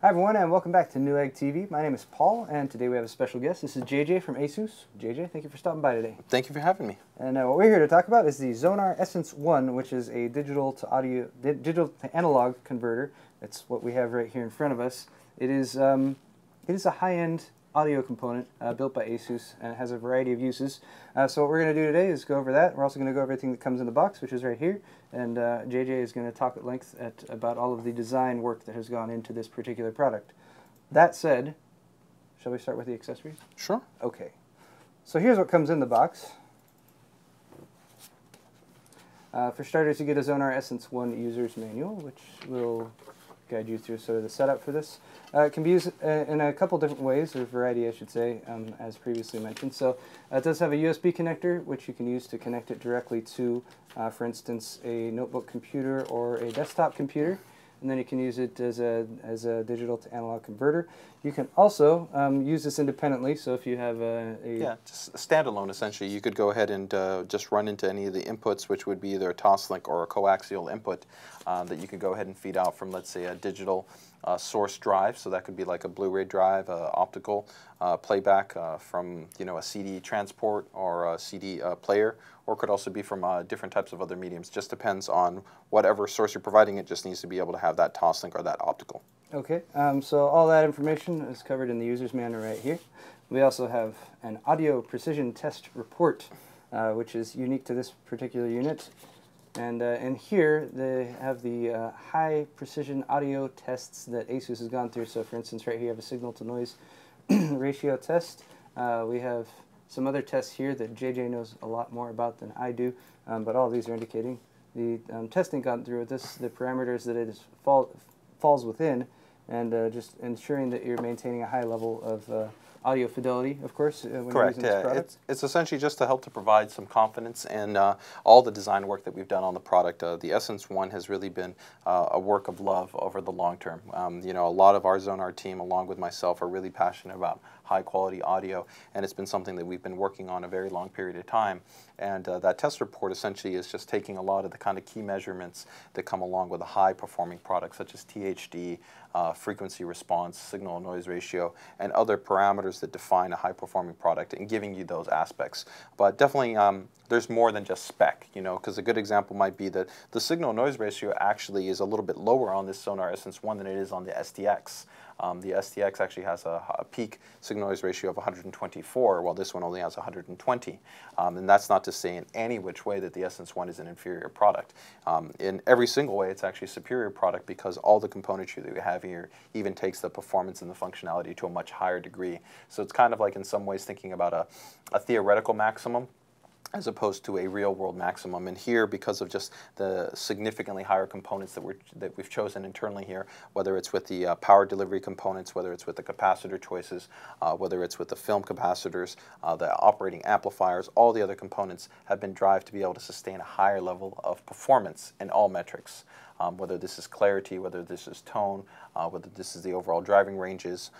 Hi everyone, and welcome back to Newegg TV. My name is Paul, and today we have a special guest. This is JJ from ASUS. JJ, thank you for stopping by today. Thank you for having me. And what we're here to talk about is the Xonar Essence One, which is a digital to analog converter. That's what we have right here in front of us. It is a high-end audio component built by ASUS, and it has a variety of uses. So what we're going to do today is go over that. We're also going to go over everything that comes in the box, which is right here. And JJ is going to talk at length about all of the design work that has gone into this particular product. That said, shall we start with the accessories? Sure. Okay. So here's what comes in the box. For starters, you get a Xonar Essence One user's manual, which will guide you through sort of the setup for this. It can be used in a couple different ways, or a variety I should say, as previously mentioned. So it does have a USB connector, which you can use to connect it directly to, for instance, a notebook computer or a desktop computer. And then you can use it as a digital to analog converter. You can also use this independently, so if you have Yeah, just a standalone essentially. You could go ahead and just run into any of the inputs, which would be either a Toslink or a coaxial input that you could go ahead and feed out from, let's say, a digital source drive. So that could be like a Blu-ray drive, optical playback from a CD transport or a CD player, or it could also be from different types of other mediums. Just depends on whatever source you're providing. It just needs to be able to have that Toslink or that optical. Okay, so all that information is covered in the user's manual right here. We also have an audio precision test report, which is unique to this particular unit. And in here, they have the high precision audio tests that ASUS has gone through. So for instance, right here you have a signal to noise ratio test. We have some other tests here that JJ knows a lot more about than I do, but all of these are indicating the testing gone through with this, the parameters that it falls within, and just ensuring that you're maintaining a high level of audio fidelity, of course, when you're using this product. It's essentially just to help to provide some confidence in all the design work that we've done on the product. The Essence One has really been a work of love over the long term. A lot of our Xonar team, along with myself, are really passionate about high quality audio, and it's been something that we've been working on a very long period of time. And that test report essentially is just taking a lot of the kind of key measurements that come along with a high performing product, such as THD, frequency response, signal noise ratio, and other parameters that define a high performing product, and giving you those aspects. But definitely there's more than just spec, because a good example might be that the signal noise ratio actually is a little bit lower on this Xonar Essence One than it is on the STX. The STX actually has a peak signal noise ratio of 124, while this one only has 120. And that's not to say in any which way that the Essence One is an inferior product. In every single way, it's actually a superior product, because all the componentry that we have here even takes the performance and the functionality to a much higher degree. So it's kind of like, in some ways, thinking about a theoretical maximum as opposed to a real-world maximum. And here, because of just the significantly higher components that we've chosen internally here, whether it's with the power delivery components, whether it's with the capacitor choices, whether it's with the film capacitors, the operating amplifiers, all the other components have been driven to be able to sustain a higher level of performance in all metrics. Whether this is clarity, whether this is tone, whether this is the overall driving ranges,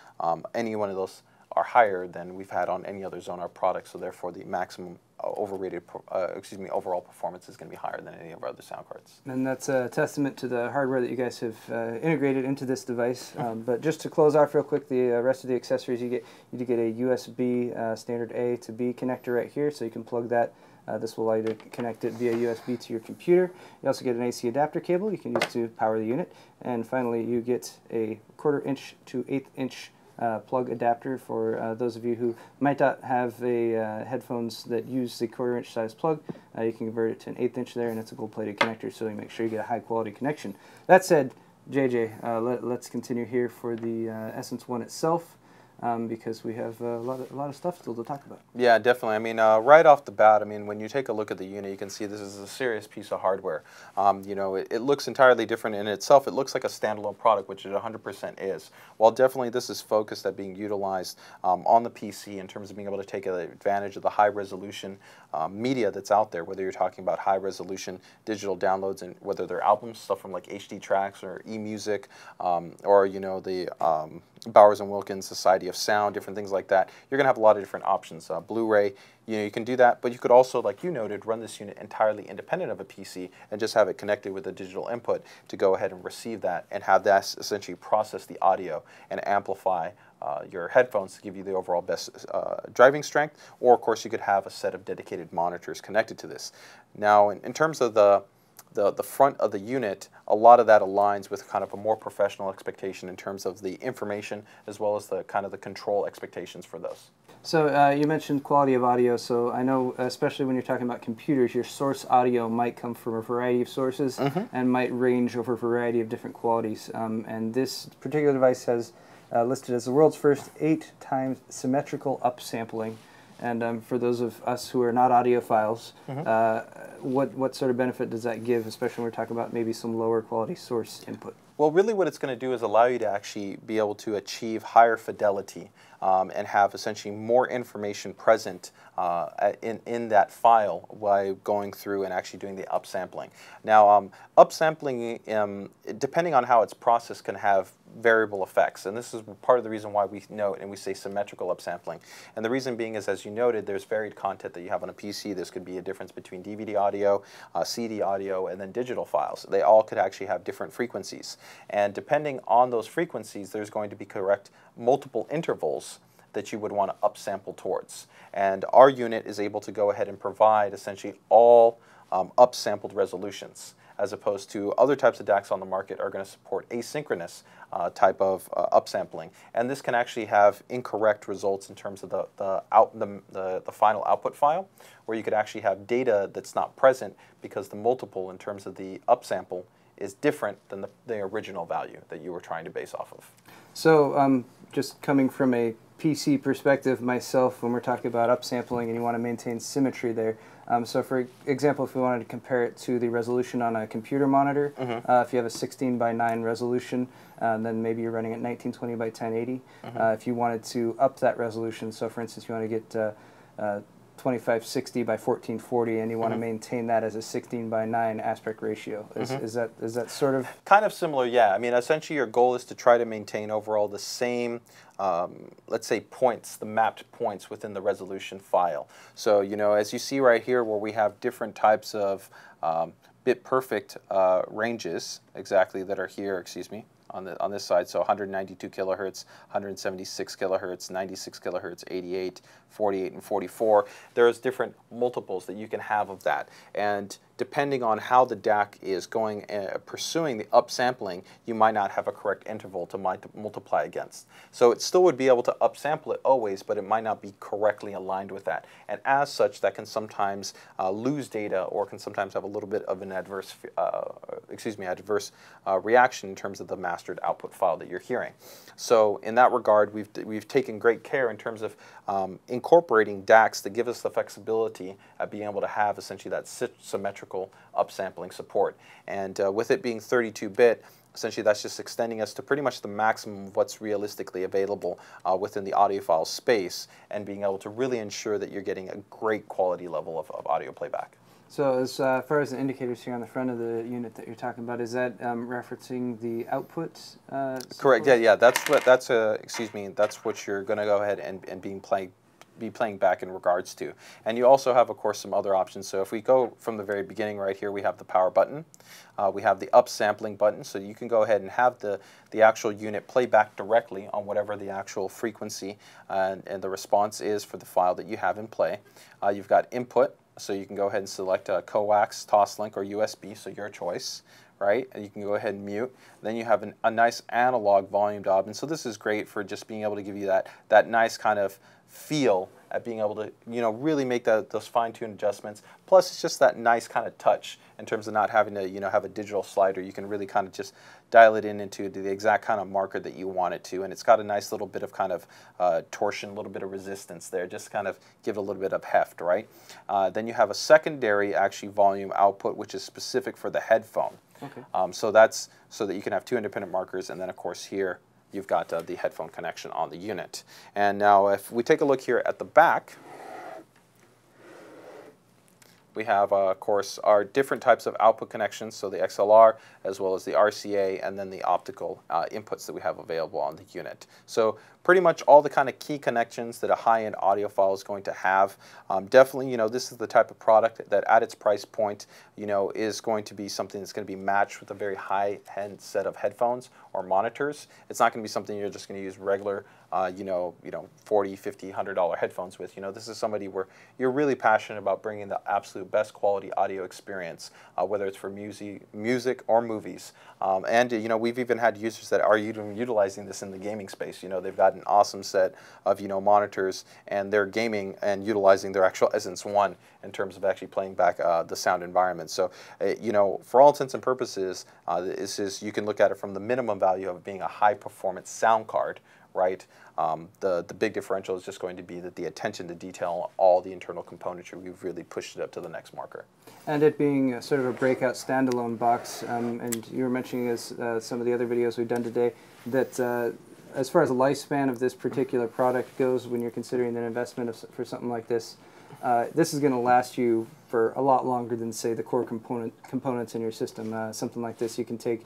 any one of those are higher than we've had on any other Xonar product, so therefore the maximum overall performance is going to be higher than any of our other sound cards. And that's a testament to the hardware that you guys have integrated into this device. But just to close off real quick, the rest of the accessories you do get a USB standard A to B connector right here, so you can plug that. This will allow you to connect it via USB to your computer. You also get an AC adapter cable you can use to power the unit. And finally, you get a 1/4 inch to 1/8 inch plug adapter for those of you who might not have headphones that use the 1/4 inch size plug. You can convert it to an 1/8 inch there, and it's a gold-plated connector, so you make sure you get a high-quality connection. That said, JJ, let's continue here for the Essence One itself. Because we have a lot of stuff still to talk about. Yeah, definitely. I mean, right off the bat, I mean, when you take a look at the unit, you can see this is a serious piece of hardware. It looks entirely different in itself. It looks like a standalone product, which it 100% is. While definitely this is focused at being utilized on the PC in terms of being able to take advantage of the high-resolution media that's out there, whether you're talking about high-resolution digital downloads, and whether they're albums, stuff from like HD Tracks or eMusic, or the Bowers & Wilkins Society of Sound, different things like that. You're going to have a lot of different options. Blu-ray, you can do that, but you could also, like you noted, run this unit entirely independent of a PC and just have it connected with a digital input to go ahead and receive that and have that essentially process the audio and amplify your headphones to give you the overall best driving strength. Or of course you could have a set of dedicated monitors connected to this. Now in terms of the front of the unit, a lot of that aligns with kind of a more professional expectation in terms of the information as well as the kind of the control expectations for those. So you mentioned quality of audio, so I know especially when you're talking about computers, your source audio might come from a variety of sources and might range over a variety of different qualities. And this particular device has listed as the world's first 8x symmetrical upsampling. And for those of us who are not audiophiles, what sort of benefit does that give, especially when we're talking about maybe some lower quality source input? Well, really what it's going to do is allow you to actually be able to achieve higher fidelity and have essentially more information present in that file while going through and actually doing the upsampling. Now, upsampling, depending on how it's processed, can have variable effects, and this is part of the reason why we note and we say symmetrical upsampling. And the reason being is, as you noted, there's varied content that you have on a PC. This could be a difference between DVD audio, CD audio, and then digital files. They all could actually have different frequencies, and depending on those frequencies, there's going to be correct multiple intervals that you would want to upsample towards. And our unit is able to go ahead and provide essentially all upsampled resolutions, as opposed to other types of DACs on the market are going to support asynchronous type of upsampling. And this can actually have incorrect results in terms of the final output file, where you could actually have data that's not present because the multiple in terms of the upsample is different than the original value that you were trying to base off of. So just coming from a PC perspective myself, when we're talking about upsampling and you want to maintain symmetry there, so for example, if we wanted to compare it to the resolution on a computer monitor, if you have a 16:9 resolution, then maybe you're running at 1920 by 1080. If you wanted to up that resolution, so for instance, you want to get 2560 by 1440, and you want to maintain that as a 16:9 aspect ratio. Is that sort of kind of similar? Yeah. I mean, essentially, your goal is to try to maintain overall the same, let's say, points, the mapped points within the resolution file. So, you know, as you see right here, where we have different types of bit perfect ranges exactly that are here. Excuse me. On this side, so 192 kilohertz, 176 kilohertz, 96 kilohertz, 88, 48, and 44. There's different multiples that you can have of that, and depending on how the DAC is going pursuing the upsampling, you might not have a correct interval to multiply against. So it still would be able to upsample it always, but it might not be correctly aligned with that. And as such, that can sometimes lose data, or can sometimes have a little bit of an adverse, reaction in terms of the mastered output file that you're hearing. So in that regard, we've taken great care in terms of incorporating DACs to give us the flexibility of being able to have essentially that symmetrical upsampling support. And with it being 32-bit, essentially that's just extending us to pretty much the maximum of what's realistically available within the audiophile space, and being able to really ensure that you're getting a great quality level of audio playback. So as far as the indicators here on the front of the unit that you're talking about, is that referencing the output? Correct. Yeah. That's what you're going to go ahead and be playing back in regards to. And you also have, of course, some other options. So if we go from the very beginning right here, we have the power button. We have the upsampling button, so you can go ahead and have the actual unit play back directly on whatever the actual frequency and the response is for the file that you have in play. You've got input, so you can go ahead and select a coax, Toslink, or USB, so your choice. Right, and you can go ahead and mute. Then you have a nice analog volume knob, and so this is great for just being able to give you that nice kind of feel at being able to, you know, really make those fine-tuned adjustments. Plus, it's just that nice kind of touch in terms of not having to, you know, have a digital slider. You can really kind of just dial it into the exact kind of marker that you want it to, and it's got a nice little bit of kind of torsion, a little bit of resistance there, just kind of give a little bit of heft, right? Then you have a secondary actually volume output, which is specific for the headphone. Okay. So that's so that you can have two independent markers, and then of course here you've got the headphone connection on the unit. And now if we take a look here at the back, We have, of course, our different types of output connections, so the XLR, as well as the RCA, and then the optical inputs that we have available on the unit. So pretty much all the kind of key connections that a high-end audiophile is going to have. Definitely, this is the type of product that at its price point, is going to be something that's going to be matched with a very high-end set of headphones or monitors. It's not going to be something you're just going to use regular, $40, $50, $100 headphones with. This is somebody where you're really passionate about bringing the absolute best quality audio experience, whether it's for music or movies. And we've even had users that are utilizing this in the gaming space. They've got an awesome set of monitors, and they're gaming and utilizing their actual Essence One in terms of actually playing back the sound environment. So for all intents and purposes, you can look at it from the minimum value of being a high performance sound card, right? The big differential is just going to be that the attention to detail, all the internal componentry, we've really pushed it up to the next marker. And it being sort of a breakout standalone box, and you were mentioning as some of the other videos we've done today, that as far as the lifespan of this particular product goes, when you're considering an investment for something like this, this is going to last you for a lot longer than, say, the core components in your system. Something like this you can take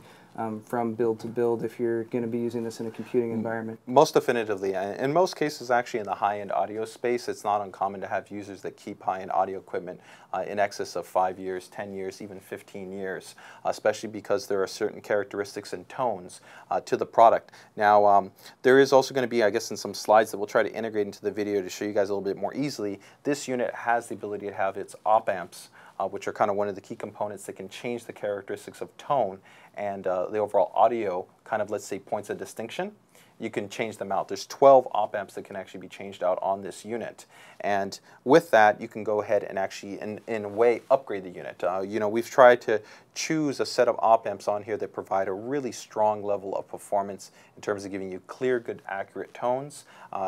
from build to build if you're going to be using this in a computing environment. Most definitively. In most cases, actually, in the high-end audio space, it's not uncommon to have users that keep high-end audio equipment in excess of 5 years, 10 years, even 15 years, especially because there are certain characteristics and tones to the product. Now, there is also going to be, I guess, in some slides that we'll try to integrate into the video to show you guys a little bit more easily, this unit has the ability to have its op amps, which are kind of one of the key components that can change the characteristics of tone and the overall audio, kind of, let's say, points of distinction. You can change them out. There's 12 op amps that can actually be changed out on this unit. And with that, you can go ahead and actually, in a way, upgrade the unit. We've tried to choose a set of op amps on here that provide a really strong level of performance in terms of giving you clear, good, accurate tones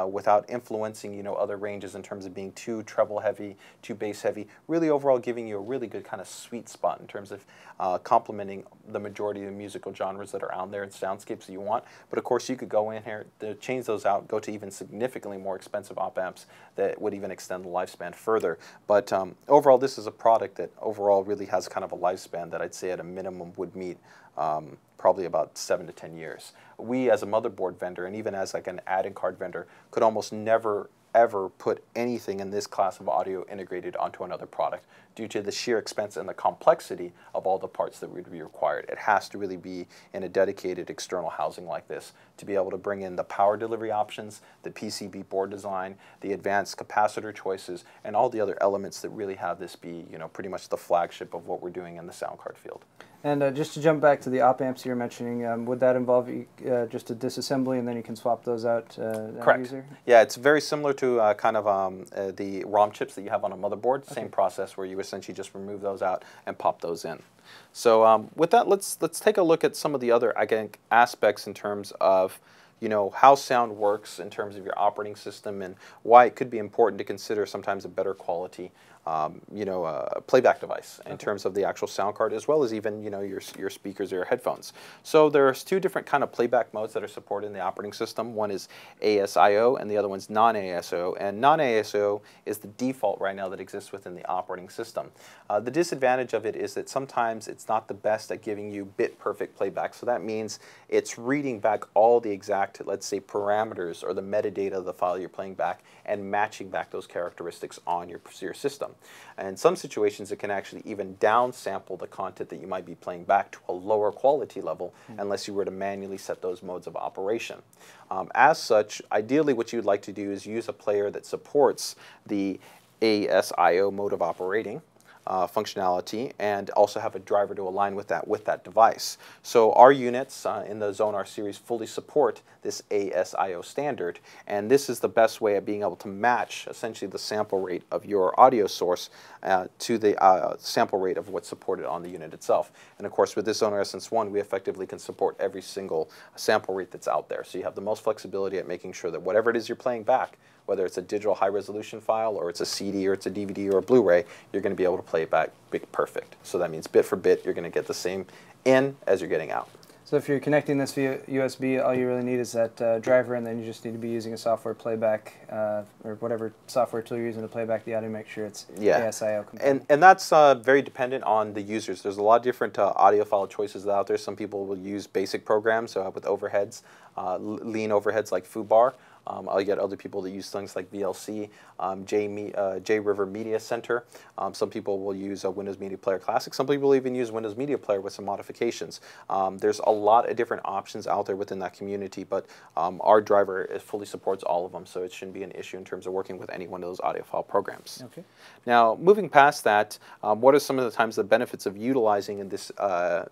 without influencing, other ranges in terms of being too treble heavy, too bass heavy, really overall giving you a really good kind of sweet spot in terms of complementing the majority of the musical genres that are out there and soundscapes that you want. But of course, you could go in here to change those out, go to even significantly more expensive op amps that would even extend the lifespan further. But overall, this is a product that overall really has kind of a lifespan that I'd say at a minimum would meet probably about 7 to 10 years. We as a motherboard vendor, and even as like an add-in card vendor, could almost never ever put anything in this class of audio integrated onto another product due to the sheer expense and the complexity of all the parts that would be required. It has to really be in a dedicated external housing like this to be able to bring in the power delivery options, the PCB board design, the advanced capacitor choices, and all the other elements that really have this be, pretty much the flagship of what we're doing in the sound card field. And just to jump back to the op amps you were mentioning, would that involve just a disassembly and then you can swap those out? Correct. User? Yeah, it's very similar to kind of the ROM chips that you have on a motherboard. Okay. Same process where you essentially just remove those out and pop those in. So with that, let's take a look at some of the other aspects in terms of how sound works in terms of your operating system and why it could be important to consider sometimes a better quality playback device in terms of the actual sound card, as well as even your speakers or your headphones. So there's two different kind of playback modes that are supported in the operating system. One is ASIO and the other one's non-ASIO. And non-ASIO is the default right now that exists within the operating system. The disadvantage of it is that sometimes it's not the best at giving you bit perfect playback. So that means it's reading back all the exact, let's say, parameters or the metadata of the file you're playing back and matching back those characteristics on your system. And in some situations, it can actually even downsample the content that you might be playing back to a lower quality level unless you were to manually set those modes of operation. As such, ideally what you'd like to do is use a player that supports the ASIO mode of operating functionality and also have a driver to align with that device. So our units in the Xonar series fully support this ASIO standard, and this is the best way of being able to match essentially the sample rate of your audio source to the sample rate of what's supported on the unit itself. And of course, with this Xonar Essence One, we effectively can support every single sample rate that's out there. So you have the most flexibility at making sure that whatever it is you're playing back, whether it's a digital high-resolution file or it's a CD or it's a DVD or a Blu-ray, you're going to be able to play it back perfect. So that means bit for bit, you're going to get the same in as you're getting out. So So if you're connecting this via USB, all you really need is that driver, and then you just need to be using a software playback or whatever software tool you're using to playback the audio. Make sure it's ASIO compatible. And that's very dependent on the users. There's a lot of different audiophile choices out there. Some people will use basic programs with overheads, lean overheads like FooBar. I'll get other people that use things like VLC, J River Media Center. Some people will use Windows Media Player Classic. Some people even use Windows Media Player with some modifications. There's a lot of different options out there within that community, but our driver fully supports all of them, so it shouldn't be an issue in terms of working with any one of those audiophile programs. Okay. Now, moving past that, what are some of the benefits of utilizing this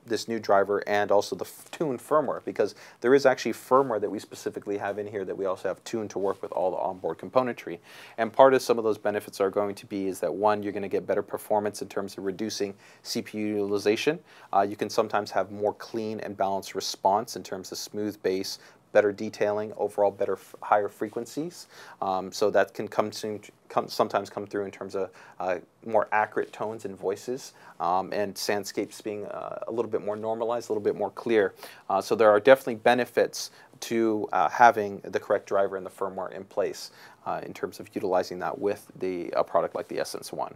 this new driver and also the tuned firmware? Because there is actually firmware that we specifically have in here that we also have tuned to work with all the onboard componentry. And part of some of those benefits are going to be is that, one, you're going to get better performance in terms of reducing CPU utilization. You can sometimes have more clean and balanced response in terms of smooth bass, better detailing, overall better higher frequencies. So that can sometimes come through in terms of more accurate tones and voices, and soundscapes being a little bit more normalized, a little bit more clear. So there are definitely benefits to having the correct driver and the firmware in place in terms of utilizing that with a product like the Essence One.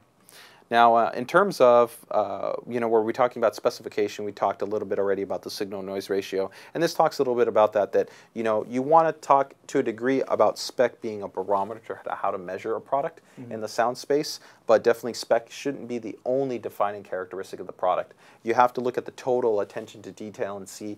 Now, in terms of, where we're talking about specification, we talked a little bit already about the signal-noise ratio, and this talks a little bit about that, you want to talk to a degree about spec being a barometer to how to measure a product in the sound space, but definitely spec shouldn't be the only defining characteristic of the product. You have to look at the total attention to detail and see,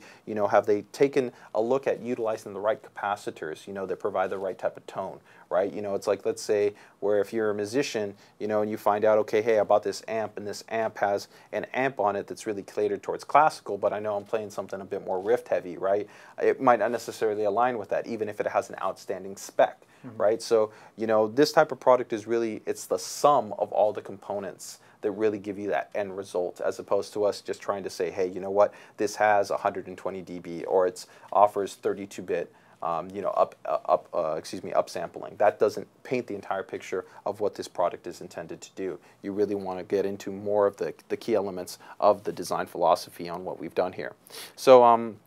have they taken a look at utilizing the right capacitors, that provide the right type of tone, right? It's like, let's say, where if you're a musician, and you find out, okay, hey, I bought this amp, and this amp has an amp on it that's really catered towards classical, but I know I'm playing something a bit more riff heavy, right? It might not necessarily align with that, even if it has an outstanding spec, right? So, this type of product is really, it's the sum of all the components that really give you that end result, as opposed to us just trying to say, hey, you know what, this has 120 dB, or it offers 32-bit upsampling. That doesn't paint the entire picture of what this product is intended to do. You really want to get into more of the key elements of the design philosophy on what we've done here. So on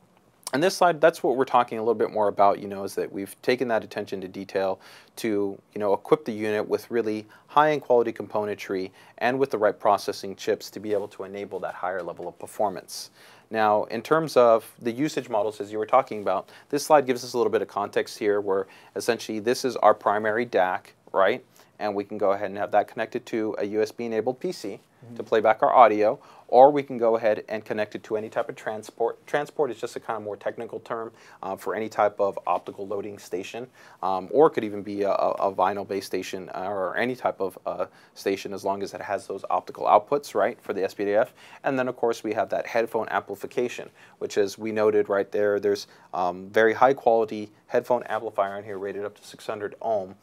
this slide, that's what we're talking a little bit more about, is that we've taken that attention to detail to, equip the unit with really high-end quality componentry and with the right processing chips to be able to enable that higher level of performance. Now, in terms of the usage models, as you were talking about, this slide gives us a little bit of context here where essentially this is our primary DAC, right? And we can go ahead and have that connected to a USB-enabled PC to play back our audio, or we can go ahead and connect it to any type of transport. Transport is just a kind of more technical term for any type of optical loading station, or it could even be a vinyl-based station or any type of station, as long as it has those optical outputs, right, for the SPDIF. And then, of course, we have that headphone amplification, which, as we noted right there, there's very high-quality headphone amplifier in here rated up to 600 ohm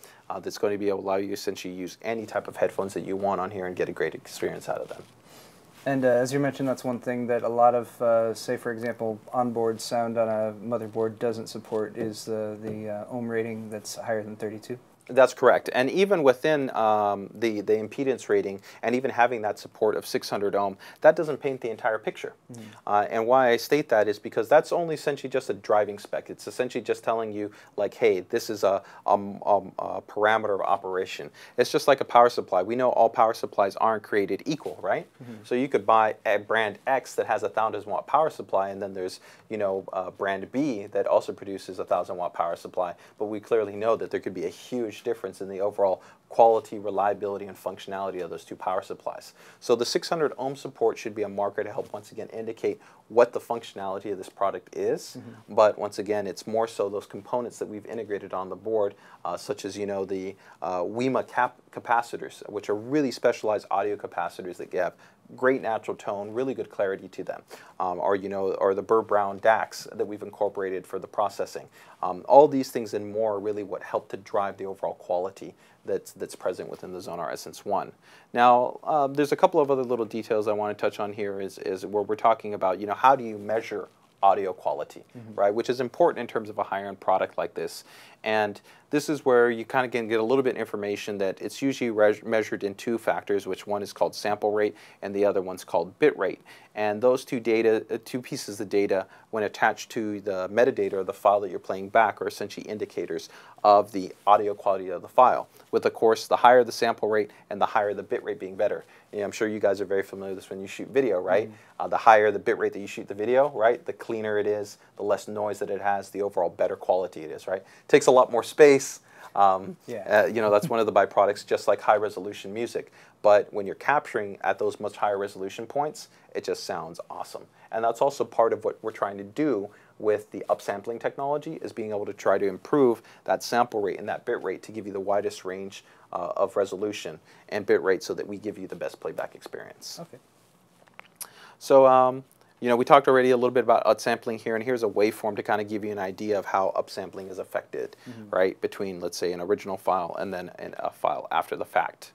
that's going to be able to allow you to essentially use any type of headphones that you want on here and get a great experience out of them. And as you mentioned, that's one thing that a lot of, say for example, onboard sound on a motherboard doesn't support is the ohm rating that's higher than 32. That's correct. And even within the impedance rating, and even having that support of 600 ohm, that doesn't paint the entire picture. And why I state that is because that's only essentially just a driving spec. It's essentially just telling you, like, hey, this is a parameter of operation. It's just like a power supply. We know all power supplies aren't created equal, right? So you could buy a brand X that has a 1,000-watt power supply, and then there's, brand B that also produces a 1,000-watt power supply. But we clearly know that there could be a huge difference in the overall quality, reliability, and functionality of those two power supplies. So the 600 ohm support should be a marker to help once again indicate what the functionality of this product is. But once again, it's more so those components that we've integrated on the board, such as the WEMA capacitors, which are really specialized audio capacitors that have great natural tone, really good clarity to them, or the Burr-Brown DACs that we've incorporated for the processing. All these things and more are really what help to drive the overall quality that's present within the Xonar Essence One. Now, there's a couple of other little details I want to touch on here is where we're talking about, how do you measure audio quality, right? Which is important in terms of a higher-end product like this. And this is where you kind of can get a little bit of information that it's usually measured in two factors, which one is called sample rate and the other one's called bit rate. And those two pieces of data, when attached to the metadata or the file that you're playing back, are essentially indicators of the audio quality of the file. With, of course, the higher the sample rate and the higher the bit rate being better. You know, I'm sure you guys are very familiar with this when you shoot video, right? The higher the bit rate that you shoot the video, right, the cleaner it is, the less noise that it has, the overall better quality it is, right? It takes a lot more space. You know, that's one of the byproducts, just like high-resolution music. But when you're capturing at those much higher resolution points, it just sounds awesome. And that's also part of what we're trying to do with the upsampling technology, is being able to try to improve that sample rate and that bit rate to give you the widest range of resolution and bit rate so that we give you the best playback experience. Okay. So, you know, we talked already a little bit about upsampling here, and here's a waveform to kind of give you an idea of how upsampling is affected, right, between, let's say, an original file and then a file after the fact.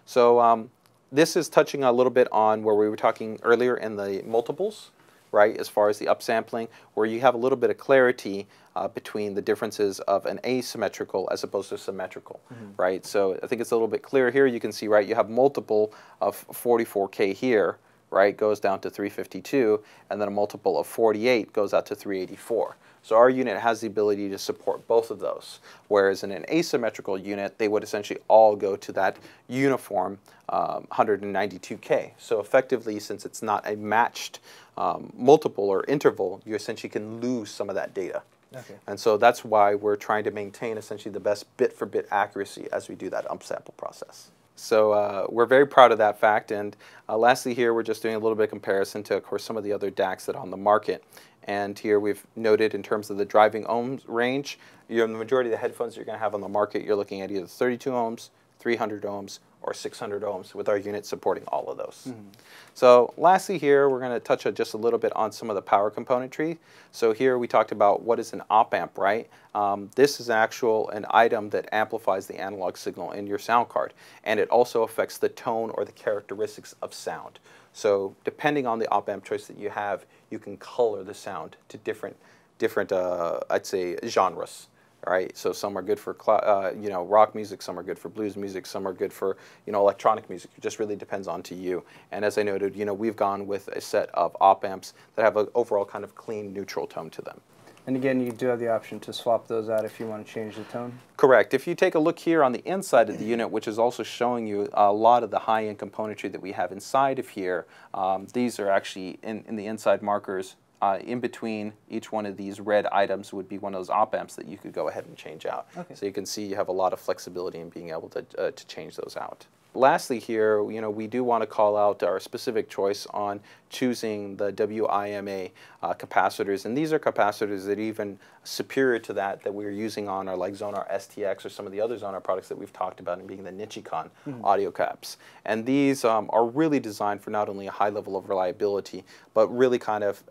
So this is touching a little bit on where we were talking earlier in the multiples, right, as far as the upsampling, where you have a little bit of clarity between the differences of an asymmetrical as opposed to symmetrical, right? So I think it's a little bit clearer here. You can see, right, you have multiple of 44K here, right, goes down to 352, and then a multiple of 48 goes out to 384. So our unit has the ability to support both of those, whereas in an asymmetrical unit, they would essentially all go to that uniform 192K. So effectively, since it's not a matched multiple or interval, you essentially can lose some of that data. Okay. And so that's why we're trying to maintain essentially the best bit-for-bit accuracy as we do that upsample process. So we're very proud of that fact. And lastly here, we're just doing a little bit of comparison to, of course, some of the other DACs that are on the market. And here we've noted in terms of the driving ohms range, the majority of the headphones you're going to have on the market, you're looking at either 32 ohms, 300 ohms, or 600 ohms, with our unit supporting all of those. So lastly here, we're going to touch just a little bit on some of the power componentry. So here we talked about what is an op-amp, right? This is an item that amplifies the analog signal in your sound card, and it also affects the tone or the characteristics of sound. So depending on the op-amp choice that you have, you can color the sound to different I'd say, genres. Right, so some are good for you know, rock music, some are good for blues music, some are good for, you know, electronic music. It just really depends on to you. And as I noted, you know, we've gone with a set of op amps that have an overall kind of clean, neutral tone to them. And again, you do have the option to swap those out if you want to change the tone? Correct. If you take a look here on the inside of the unit, which is also showing you a lot of the high-end componentry that we have inside of here, these are actually in the inside markers. In between each one of these red items would be one of those op amps that you could go ahead and change out. Okay. So you can see you have a lot of flexibility in being able to change those out. Lastly here, you know, we do want to call out our specific choice on choosing the WIMA capacitors, and these are capacitors that are even superior to that we're using on our like Xonar STX or some of the other Xonar products that we've talked about, and being the Nichicon audio caps. And these are really designed for not only a high level of reliability, but really kind of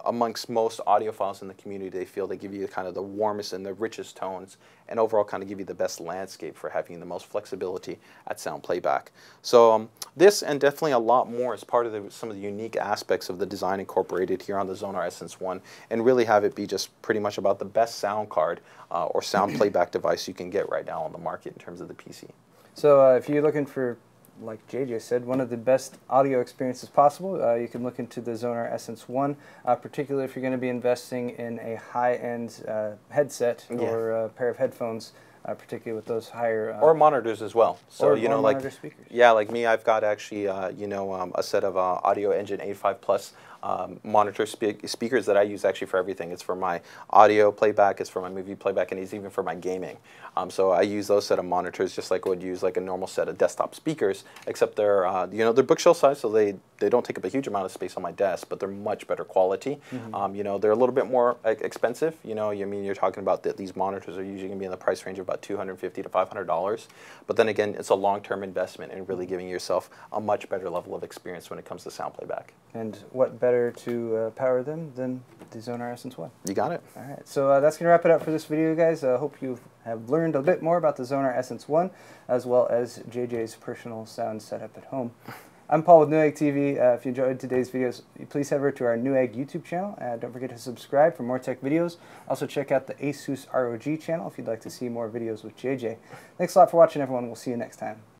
amongst most audiophiles in the community, they feel they give you kind of the warmest and the richest tones, and overall kind of give you the best landscape for having the most flexibility at sound playback. So this and definitely a lot more is part of some of the unique aspects of the design incorporated here on the Xonar Essence One, and really have it be just pretty much about the best sound card or sound playback device you can get right now on the market in terms of the PC. So if you're looking for, like JJ said, one of the best audio experiences possible, you can look into the Xonar Essence One, particularly if you're going to be investing in a high-end headset or a pair of headphones, particularly with those higher... or monitors as well. So, or, you know, like, speakers. Yeah, like me, I've got actually, you know, a set of Audio Engine 85 Plus monitor speakers that I use actually for everything. It's for my audio playback, it's for my movie playback, and it's even for my gaming. So I use those set of monitors just like I would use like a normal set of desktop speakers, except they're, you know, they're bookshelf size, so they don't take up a huge amount of space on my desk, but they're much better quality. You know, they're a little bit more expensive. You know, I mean, you're talking about these monitors are usually going to be in the price range of about $250 to $500. But then again, it's a long-term investment in really giving yourself a much better level of experience when it comes to sound playback. And what better to power them than the Xonar Essence One? You got it. All right, so that's going to wrap it up for this video, guys. I hope you have learned a bit more about the Xonar Essence One, as well as JJ's personal sound setup at home. I'm Paul with Newegg TV. If you enjoyed today's videos, please head over to our Newegg YouTube channel. Don't forget to subscribe for more tech videos. Also check out the ASUS ROG channel if you'd like to see more videos with JJ. Thanks a lot for watching, everyone. We'll see you next time.